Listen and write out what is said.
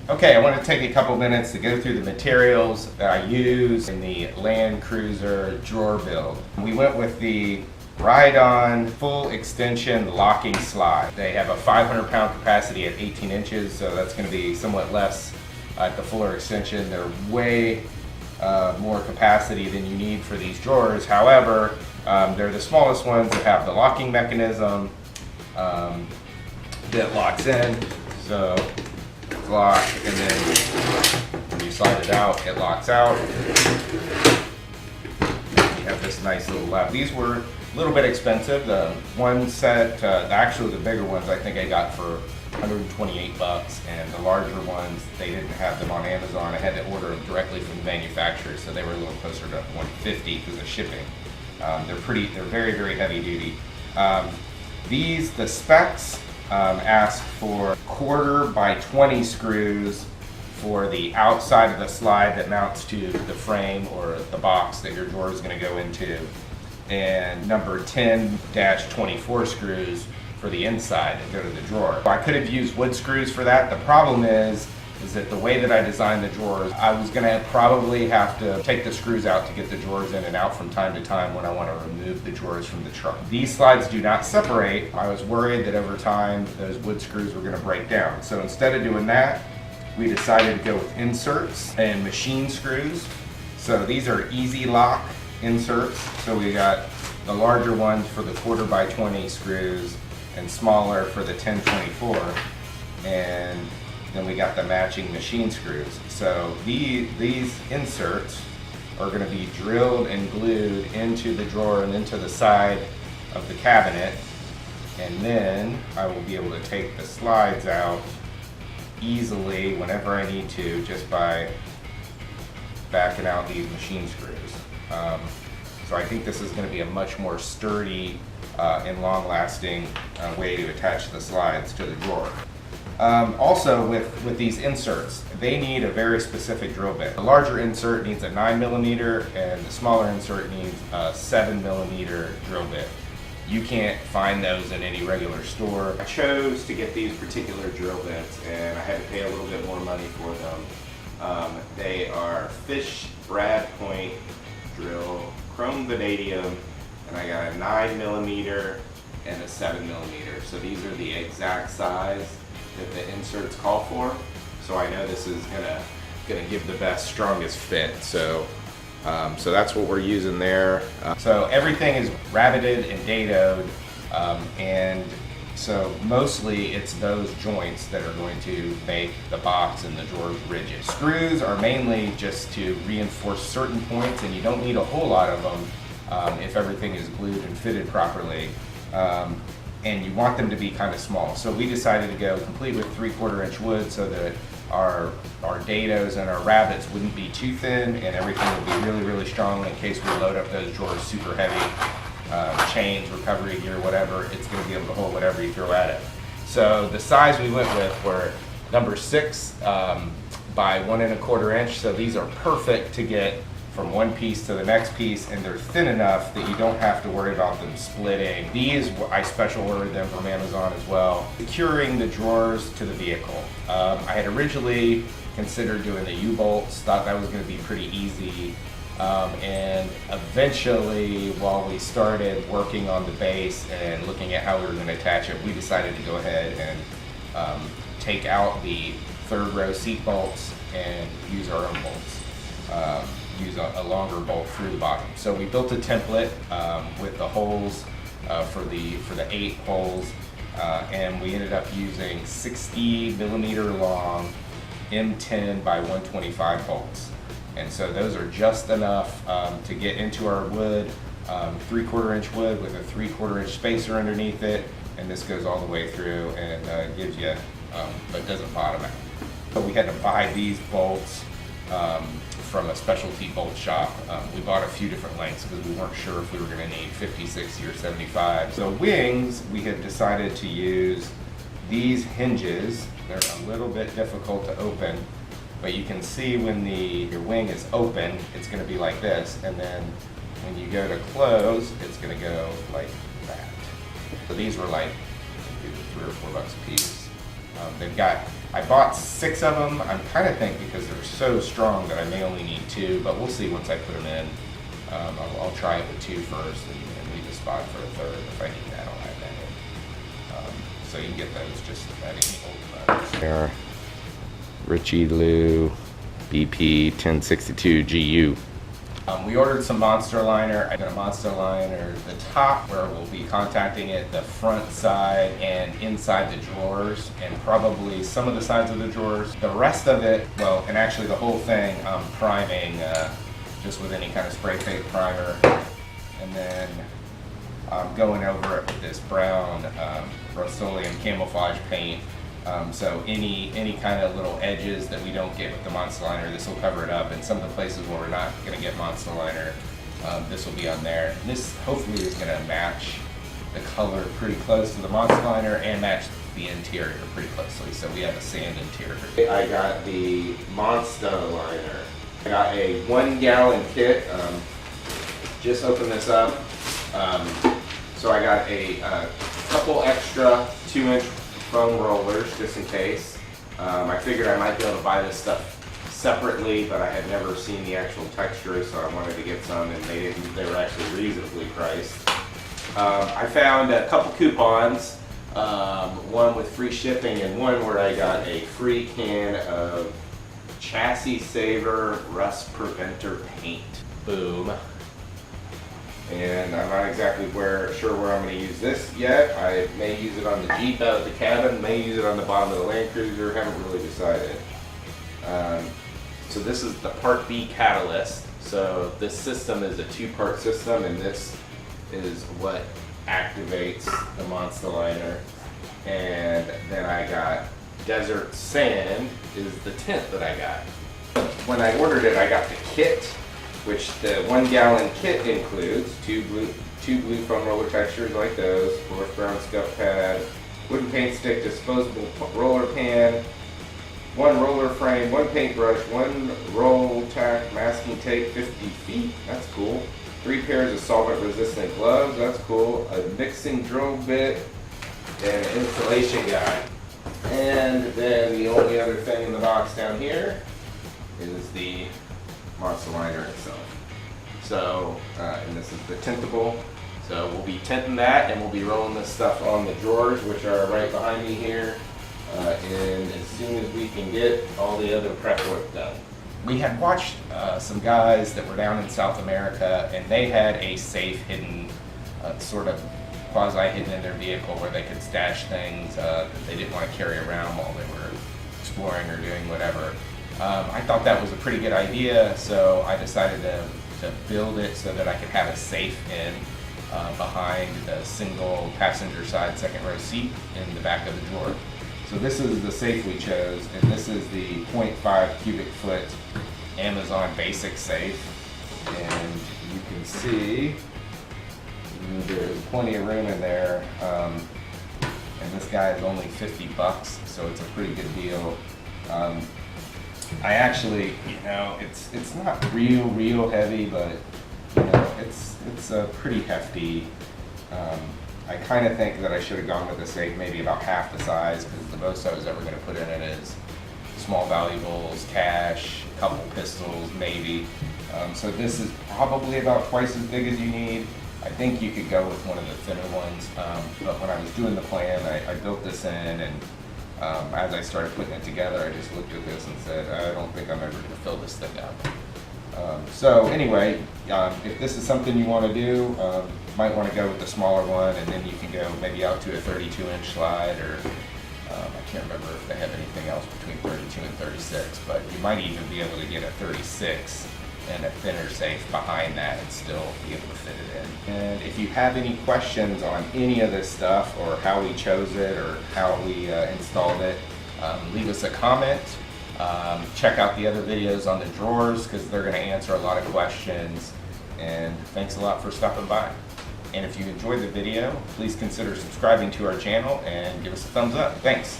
Okay, I want to take a couple minutes to go through the materials that I use in the Land Cruiser drawer build. We went with the ride-on full extension locking slide. They have a 500-pound capacity at 18 inches, so that's going to be somewhat less at the fuller extension. They're way more capacity than you need for these drawers. However, they're the smallest ones that have the locking mechanism that locks in. So lock, and then when you slide it out, it locks out. You have this nice little lap. These were a little bit expensive. The one set, actually the bigger ones, I think I got for 128 bucks, and the larger ones, they didn't have them on Amazon. I had to order them directly from the manufacturer, so they were a little closer to 150 because of shipping. They're very, very heavy duty. The specs ask for 1/4 by 20 screws for the outside of the slide that mounts to the frame or the box that your drawer is going to go into, and number 10-24 screws for the inside that go to the drawer. I could have used wood screws for that. The problem is that the way that I designed the drawers, I was going to probably have to take the screws out to get the drawers in and out from time to time when I want to remove the drawers from the truck. These slides do not separate. I was worried that over time those wood screws were going to break down. So instead of doing that, we decided to go with inserts and machine screws. So these are ez-lok inserts. So we got the larger ones for the 1/4 by 20 screws and smaller for the 10-24. And then we got the matching machine screws. So these inserts are going to be drilled and glued into the drawer and into the side of the cabinet, and then I will be able to take the slides out easily whenever I need to, just by backing out these machine screws. So I think this is going to be a much more sturdy and long-lasting way to attach the slides to the drawer. Also with these inserts, they need a very specific drill bit. The larger insert needs a 9mm and the smaller insert needs a 7mm drill bit. You can't find those in any regular store. I chose to get these particular drill bits, and I had to pay a little bit more money for them. They are Fish Brad Point drill, chrome vanadium, and I got a 9mm and a 7mm. So these are the exact size that the inserts call for. So I know this is gonna give the best, strongest fit. So that's what we're using there. So everything is rabbited and dadoed, and so mostly it's those joints that are going to make the box and the drawers rigid. Screws are mainly just to reinforce certain points, and you don't need a whole lot of them if everything is glued and fitted properly. And you want them to be kind of small. So we decided to go complete with 3/4 inch wood so that our dados and our rabbets wouldn't be too thin, and everything would be really, really strong in case we load up those drawers super heavy. Chains, recovery gear, whatever, it's going to be able to hold whatever you throw at it. So the size we went with were number 6 by 1 1/4 inch. So these are perfect to get from one piece to the next piece, and they're thin enough that you don't have to worry about them splitting. These, I special ordered them from Amazon as well. Securing the drawers to the vehicle. I had originally considered doing the U-bolts, thought that was going to be pretty easy. And eventually, while we started working on the base and looking at how we were going to attach it, we decided to go ahead and take out the 3rd row seat bolts and use our own bolts. Use a longer bolt through the bottom. So we built a template with the holes for the 8 holes, and we ended up using 60mm long M10 by 125 bolts. And so those are just enough to get into our wood, 3/4 inch wood with a 3/4 inch spacer underneath it, and this goes all the way through and gives you, but doesn't bottom out. So we had to buy these bolts from a specialty bolt shop. We bought a few different lengths because we weren't sure if we were going to need 50, 60, or 75. So wings, we have decided to use these hinges. They're a little bit difficult to open, but you can see when your wing is open, it's going to be like this, and then when you go to close, it's going to go like that. So these were like $3 or $4 a piece. They've got I bought 6 of them. I'm kind of thinking because they're so strong that I may only need 2, but we'll see once I put them in. I'll try it with 2 first and leave a spot for a third. If I need that, I'll add that in. So you can get those just at any old motors. They are Richie Lou BP 1062 GU. We ordered some monster liner. I got a monster liner, the top where we'll be contacting it, the front side and inside the drawers, and probably some of the sides of the drawers. The rest of it, well, and actually the whole thing, I'm priming just with any kind of spray paint primer. And then I'm going over it with this brown Rust-Oleum camouflage paint. So any kind of little edges that we don't get with the monster liner, this will cover it up. And some of the places where we're not going to get monster liner, this will be on there. And this hopefully is going to match the color pretty close to the monster liner and match the interior pretty closely. So we have a sand interior. I got the monster liner. I got a 1 gallon kit. Just opened this up. So I got a couple extra 2-inch foam rollers just in case. I figured I might be able to buy this stuff separately, but I had never seen the actual texture, so I wanted to get some, and they were actually reasonably priced. I found a couple coupons, one with free shipping and one where I got a free can of Chassis Saver Rust Preventer paint. Boom. And I'm not exactly sure where I'm going to use this yet. I may use it on the Jeep out of the cabin, may use it on the bottom of the Land Cruiser, haven't really decided. So this is the Part B catalyst. So this system is a 2-part system, and this is what activates the monster liner. And then I got Desert Sand is the tint that I got. When I ordered it, I got the kit, which the 1 gallon kit includes 2 blue foam roller textures like those, forest brown scuff pad, wooden paint stick, disposable roller pan, 1 roller frame, 1 paintbrush, 1 roll tack masking tape, 50 feet, that's cool, 3 pairs of solvent resistant gloves, that's cool, a mixing drill bit, and an installation guide. And then the only other thing in the box down here is the monster liner itself. So, and this is the tintable. So we'll be tinting that, and we'll be rolling this stuff on the drawers, which are right behind me here. And as soon as we can get all the other prep work done. We had watched some guys that were down in South America, and they had a safe hidden, sort of quasi-hidden in their vehicle where they could stash things that they didn't want to carry around while they were exploring or doing whatever. I thought that was a pretty good idea, so I decided to build it so that I could have a safe in behind the single passenger side second row seat in the back of the drawer. So this is the safe we chose, and this is the 0.5 cubic foot Amazon basic safe. And you can see there's plenty of room in there. And this guy is only 50 bucks, so it's a pretty good deal. I actually, it's not real heavy, but it's a pretty hefty. I kind of think that I should have gone with the safe maybe about half the size, because the most I was ever going to put in it is small valuables, cash, a couple pistols, maybe. So this is probably about twice as big as you need. I think you could go with one of the thinner ones, but when I was doing the plan, I built this in, and as I started putting it together, I just looked at this and said, I don't think I'm ever going to fill this thing up. So anyway, if this is something you want to do, might want to go with the smaller one, and then you can go maybe out to a 32-inch slide, or I can't remember if they have anything else between 32 and 36, but you might even be able to get a 36 and a thinner safe behind that and still be able to fit it in. And if you have any questions on any of this stuff, or how we chose it, or how we installed it, leave us a comment. Check out the other videos on the drawers, because they're going to answer a lot of questions. And thanks a lot for stopping by. And if you enjoyed the video, please consider subscribing to our channel and give us a thumbs up. Thanks.